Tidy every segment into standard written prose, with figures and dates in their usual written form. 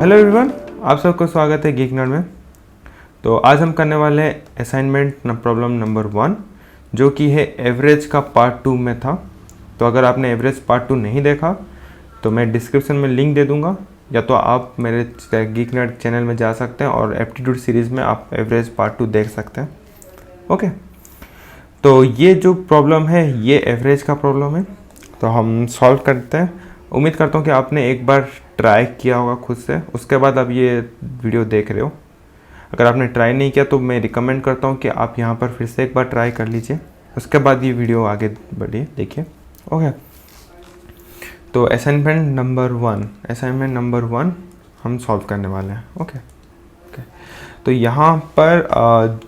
Hello everyone, आप सबको स्वागत है गीक नर्ड में। तो आज हम करने वाले हैं असाइनमेंट प्रॉब्लम नंबर 1, जो कि है एवरेज का पार्ट 2 में था। तो अगर आपने एवरेज पार्ट 2 नहीं देखा तो मैं डिस्क्रिप्शन में लिंक दे दूंगा, या तो आप मेरे गीक नर्ड चैनल में जा सकते हैं और एप्टीट्यूड सीरीज़ में आप एवरेज पार्ट 2 देख सकते हैं। ओके, तो ये जो प्रॉब्लम है ये एवरेज का प्रॉब्लम है, तो हम सॉल्व करते हैं। उम्मीद करता हूँ कि आपने एक बार ट्राई किया होगा खुद से, उसके बाद आप ये वीडियो देख रहे हो। अगर आपने ट्राई नहीं किया तो मैं रिकमेंड करता हूँ कि आप यहाँ पर फिर से एक बार ट्राई कर लीजिए, उसके बाद ये वीडियो आगे बढ़िए देखिए। ओके, तो असाइनमेंट नंबर 1 हम सॉल्व करने वाले हैं। ओके, तो यहाँ पर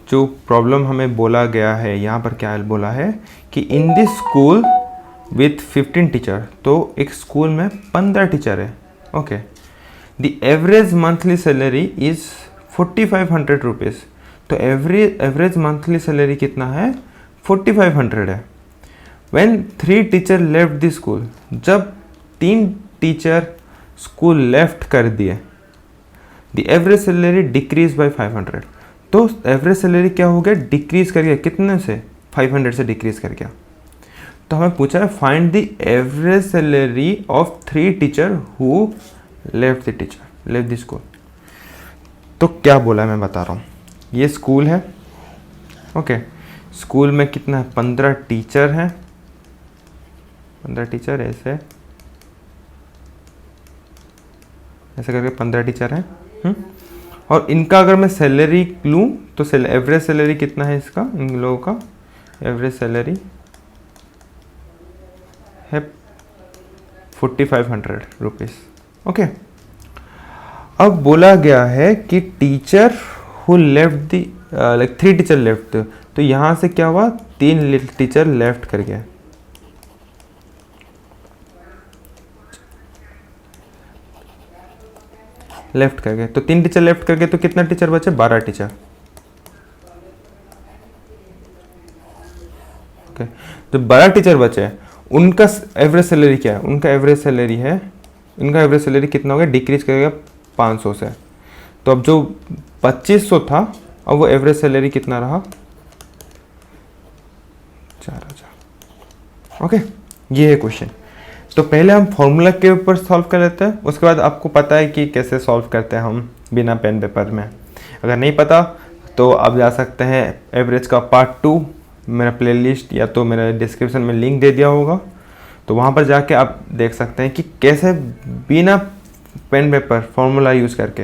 जो प्रॉब्लम हमें बोला गया है, यहाँ पर क्या बोला है कि in this school with 15 teacher, तो एक स्कूल में 15 टीचर है। Okay, the average monthly salary is 4500 rupees. तो एवरेज मंथली सैलरी कितना है? 4500 है। When 3 teacher left the school, जब 3 टीचर स्कूल लेफ्ट कर दिए, the average salary decrease by 500। तो एवरेज सैलरी क्या हो गया? डिक्रीज कर गया। कितने से? 500 से डिक्रीज कर गया। तो हमें पूछा है find the average salary of 3 teacher who left the school. तो क्या बोला है मैं बता रहा हूँ। ये स्कूल है। ओके, स्कूल में कितना है? 15 टीचर हैं। 15 टीचर ऐसे करके 15 टीचर हैं। और इनका अगर मैं सैलरी लूँ तो एवरेज सैलरी कितना है इसका? इन लोगों का एवरेज सैलरी है 4500 रुपीज़। ओके, अब बोला गया है कि teacher who left the 3 teacher left, तो यहाँ से क्या हुआ? 3 टीचर लेफ्ट कर गए। तो 3 टीचर लेफ्ट कर गए, तो कितना टीचर बचे? 12 टीचर। ओके, तो 12 टीचर बचे, उनका एवरेज सैलरी क्या है? उनका एवरेज सैलरी कितना हो गया? डिक्रीज करेगा 500 से। तो अब जो 2500 था, अब वो एवरेज सैलरी कितना रहा? 4000। ओके, ये है क्वेश्चन। तो पहले हम फॉर्मूला के ऊपर सॉल्व कर लेते हैं, उसके बाद आपको पता है कि कैसे सॉल्व करते हैं हम बिना पेन पेपर में। अगर नहीं पता तो आप जा सकते हैं एवरेज का पार्ट 2, मेरा प्लेलिस्ट या तो मेरा डिस्क्रिप्शन में लिंक दे दिया होगा, तो वहाँ पर जाके आप देख सकते हैं कि कैसे बिना पेन पेपर फॉर्मूला यूज़ करके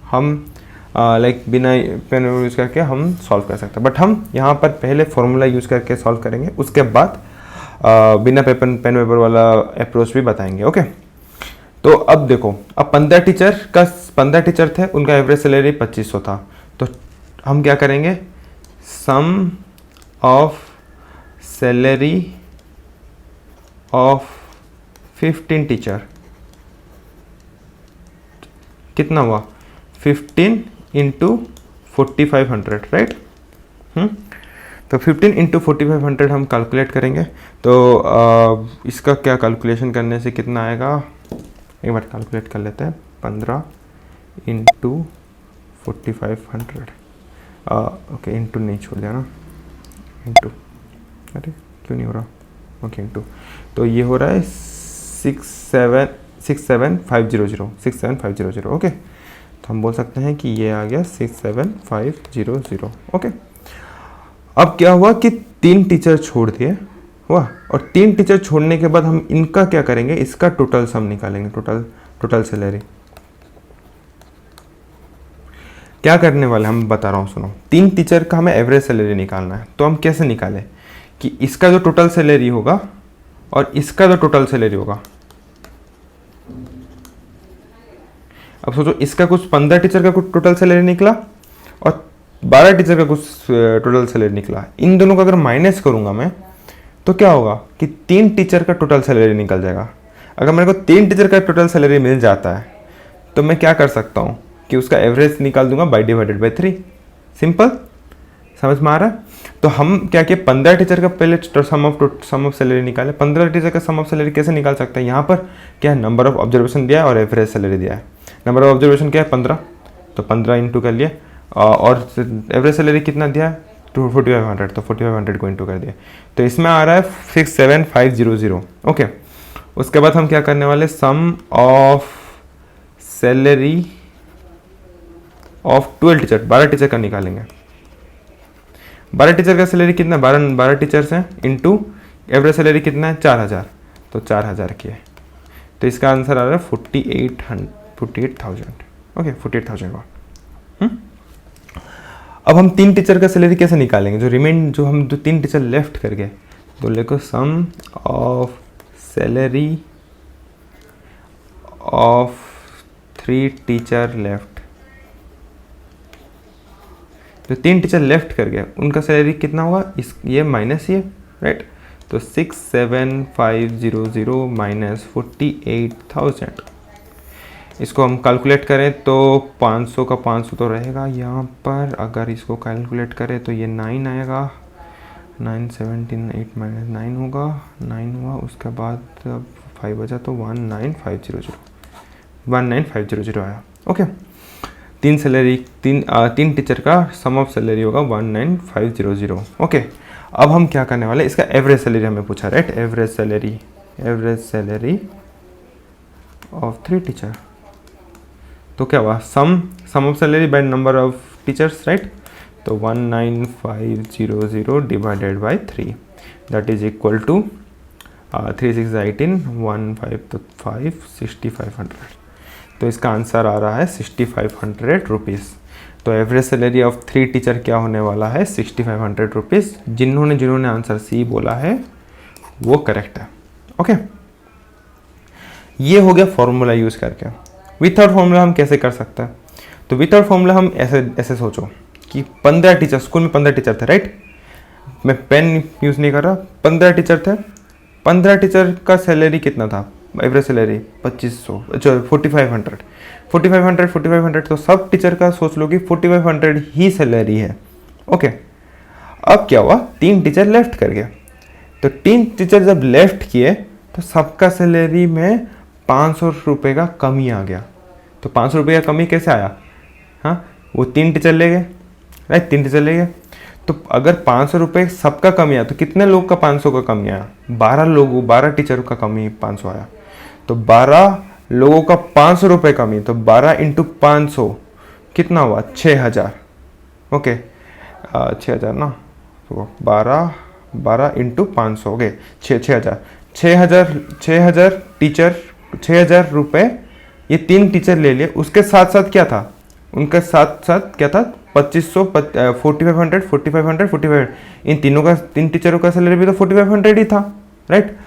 हम बिना पेन पेपर यूज़ करके हम सॉल्व कर सकते हैं। बट हम यहाँ पर पहले फॉर्मूला यूज़ करके सॉल्व करेंगे, उसके बाद बिना पेन पेपर वाला अप्रोच भी बताएंगे। ओके, तो अब देखो, अब 15 टीचर थे, उनका एवरेज सैलरी 2500 था। तो हम क्या करेंगे? सम ऑफ सैलरी ऑफ 15 टीचर कितना हुआ? 15 इंटू 4500, राइट। तो 15 इंटू 4500 हम कैलकुलेट करेंगे। तो इसका क्या कैलकुलेशन करने से कितना आएगा? एक बार कैलकुलेट कर लेते हैं। 15 इंटू 4500, ओके, इंटू नहीं छोड़ दिया ना, इंटू, अरे क्यों नहीं हो रहा? ओके, इंटू, तो ये हो रहा है 67500। ओके, तो हम बोल सकते हैं कि ये आ गया 67500। ओके, अब क्या हुआ कि 3 टीचर छोड़ दिए हुआ, और 3 टीचर छोड़ने के बाद हम इनका क्या करेंगे? इसका टोटल सम निकालेंगे, टोटल सैलरी। क्या करने वाले हम बता रहा हूँ, सुनो। 3 टीचर का हमें एवरेज सैलरी निकालना है, तो हम कैसे निकालें कि इसका जो टोटल सैलरी होगा और इसका जो टोटल सैलरी होगा। अब सोचो, इसका कुछ 15 टीचर का कुछ टोटल सैलरी निकला और 12 टीचर का कुछ टोटल सैलरी निकला। इन दोनों का अगर माइनस करूंगा मैं, तो क्या होगा कि 3 टीचर का टोटल सैलरी निकल जाएगा। अगर मेरे को 3 टीचर का टोटल सैलरी मिल जाता है, तो मैं क्या कर सकता हूँ कि उसका एवरेज निकाल दूंगा बाई डिवाइडेड बाई 3। सिंपल, समझ में आ रहा है? तो हम क्या किए? 15 टीचर का पहले सम ऑफ सैलरी निकाले। 15 टीचर का सम ऑफ सैलरी कैसे निकाल सकते हैं? यहाँ पर क्या है? नंबर ऑफ ऑब्जर्वेशन दिया है और एवरेज सैलरी दिया है। नंबर ऑफ ऑब्जर्वेशन क्या है 15, तो 15 इंटू कर लिया, और एवरेज सैलरी कितना दिया है 4500, तो 4500 को इंटू कर दिया, तो इसमें आ रहा है 67500। ओके, उसके बाद हम क्या करने वाले, sum of salary of 12 teacher, 12 teacher का निकालेंगे। 12 टीचर का सैलरी कितना, 12 टीचर्स हैं इंटू एवरेज सैलरी कितना है 4000, तो 4000 की है, तो इसका आंसर आ रहा है 48,000। ओके, 48,000 का। अब हम 3 टीचर का सैलरी कैसे निकालेंगे, जो हम 3 टीचर लेफ्ट कर गए, तो लिखो sum of salary of 3 teacher left. जो 3 टीचर लेफ्ट कर गए उनका सैलरी कितना होगा, ये माइनस ये, राइट, तो 67500 माइनस 48,000, इसको हम कैलकुलेट करें तो 500 का 500 तो रहेगा यहाँ पर, अगर इसको कैलकुलेट करें तो ये 9 आएगा, 917 8 माइनस 9 होगा, 9 हुआ, उसके बाद 5 बचा तो 19500 आया। ओके, 3 टीचर का सम ऑफ सैलरी होगा 19500। ओके, अब हम क्या करने वाले, इसका एवरेज सैलरी हमें पूछा, right, average salary of 3 teacher, तो क्या हुआ, sum of salary by number of teachers, right, तो 19500 divided by 3, that is equal to 3 6 18 1 5 तो 5 6500, तो इसका आंसर आ रहा है 6500 रुपीज़। तो एवरेज सैलरी ऑफ 3 टीचर क्या होने वाला है 6500 रुपीज़। जिन्होंने आंसर सी बोला है वो करेक्ट है। ओके, ये हो गया फॉर्मूला यूज़ करके। विदाउट फॉर्मूला हम कैसे कर सकते हैं, तो विदाउट फॉर्मूला हम ऐसे सोचो कि 15 टीचर, स्कूल में 15 टीचर थे, राइट, मैं पेन यूज़ नहीं कर रहा, 15 टीचर थे, 15 टीचर का सैलरी कितना था, एवरेज सैलरी 2500, अच्छा 4500, तो सब टीचर का सोच लो कि 4500 ही सैलरी है। ओके, अब क्या हुआ, 3 टीचर लेफ्ट कर गए, तो 3 टीचर जब लेफ्ट किए तो सबका सैलरी में 500 रुपये का कमी आ गया। तो 500 रुपये का कमी कैसे आया, हाँ, वो 3 टीचर ले गए, राइट, 3 टीचर ले गए, तो अगर 500 रुपये सबका कमी आया तो कितने लोग का 500 का कमी आया, 12 टीचरों का कमी 500 आया, तो 12 लोगों का 500 रुपये कमी, तो 12 इंटू 500 कितना हुआ 6000। ओके, 6000 ना, तो 12 इंटू 500 हो गए 6000 टीचर, 6000 रुपये ये 3 टीचर ले लिए। उसके साथ साथ क्या था, उनके साथ साथ क्या था 2500 4500 इन तीनों का, 3 टीचरों का सैलरी भी तो 4500 ही था, राइट।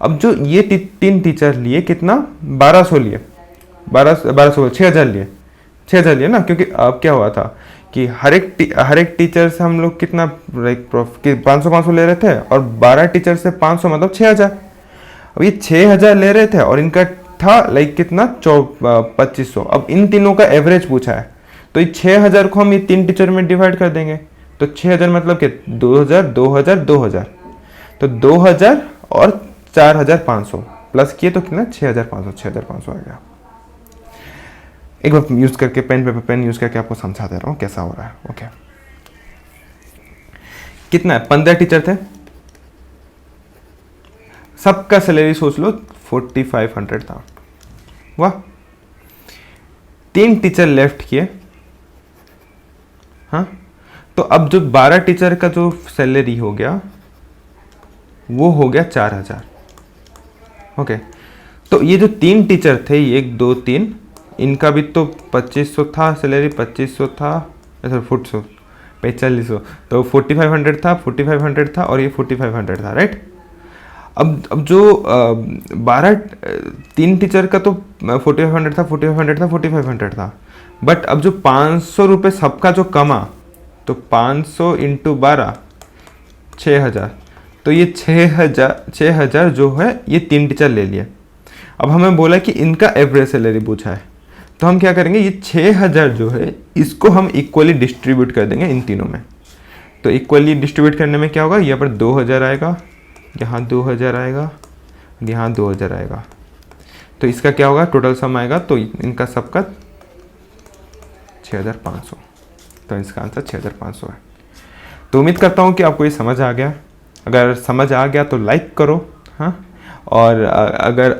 अब जो ये 3 टीचर लिए कितना 1200 लिए, 6000 लिए, 6000 लिए ना, क्योंकि अब क्या हुआ था कि हर एक टीचर से हम लोग कितना लाइक 500 ले रहे थे, और 12 टीचर से 500 मतलब 6000। अब ये 6000 ले रहे थे और इनका था लाइक कितना 2500। अब इन तीनों का एवरेज पूछा है, तो ये 6000 को हम ये 3 टीचर में डिवाइड कर देंगे, तो 6000 मतलब क्या 2000 2000 2000, तो 2000 और 4500 प्लस किए तो कितना 6500 आ गया। एक बार यूज करके पेन यूज करके आपको समझा दे रहा हूँ कैसा हो रहा है। ओके, कितना है, 15 टीचर थे, सबका सैलरी सोच लो 4500 था, वाह। 3 टीचर लेफ्ट किए, हाँ, तो अब जो 12 टीचर का जो सैलरी हो गया वो हो गया 4000। ओके, तो ये जो 3 टीचर थे 1 2 3, इनका भी तो 2500 था सैलरी, 2500 था, सर 4500, तो 4500 था और ये 4500 था, राइट। अब जो 3 टीचर का तो 4500 था, बट अब जो 500 रुपये सबका जो कमा, तो 500 इंटू 12 6000, तो ये 6000 जो है ये 3 टीचर ले लिए। अब हमें बोला कि इनका एवरेज सैलरी पूछा है, तो हम क्या करेंगे, ये 6000 जो है इसको हम इक्वली डिस्ट्रीब्यूट कर देंगे इन तीनों में। तो इक्वली डिस्ट्रीब्यूट करने में क्या होगा, यहाँ पर 2000 आएगा, यहाँ 2000 आएगा, यहाँ 2000 आएगा, तो इसका क्या होगा टोटल सम आएगा, तो इनका सबका 6500। तो इसका आंसर 6500 है। तो उम्मीद करता हूँ कि आपको ये समझ आ गया। अगर समझ आ गया तो लाइक करो, हाँ। और अगर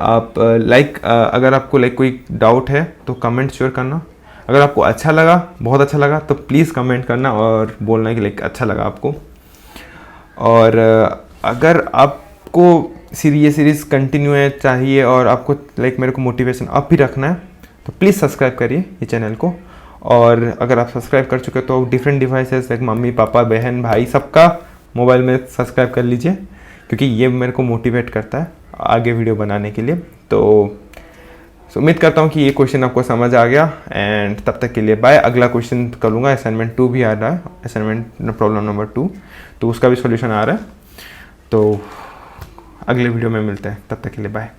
आपको कोई डाउट है तो कमेंट श्योर करना। अगर आपको अच्छा लगा, बहुत अच्छा लगा, तो प्लीज़ कमेंट करना और बोलना कि अच्छा लगा आपको। और अगर आपको ये सीरीज़ कंटिन्यू है चाहिए और आपको मेरे को मोटिवेशन अप भी रखना है तो प्लीज़ सब्सक्राइब करिए ये चैनल को। और अगर आप सब्सक्राइब कर चुके तो डिफरेंट डिवाइसेस मम्मी पापा बहन भाई सबका मोबाइल में सब्सक्राइब कर लीजिए, क्योंकि ये मेरे को मोटिवेट करता है आगे वीडियो बनाने के लिए। तो उम्मीद करता हूँ कि ये क्वेश्चन आपको समझ आ गया। एंड तब तक के लिए बाय। अगला क्वेश्चन करूँगा, असाइनमेंट 2 भी आ रहा है, असाइनमेंट प्रॉब्लम नंबर 2, तो उसका भी सॉल्यूशन आ रहा है। तो अगले वीडियो में मिलते हैं, तब तक के लिए बाय।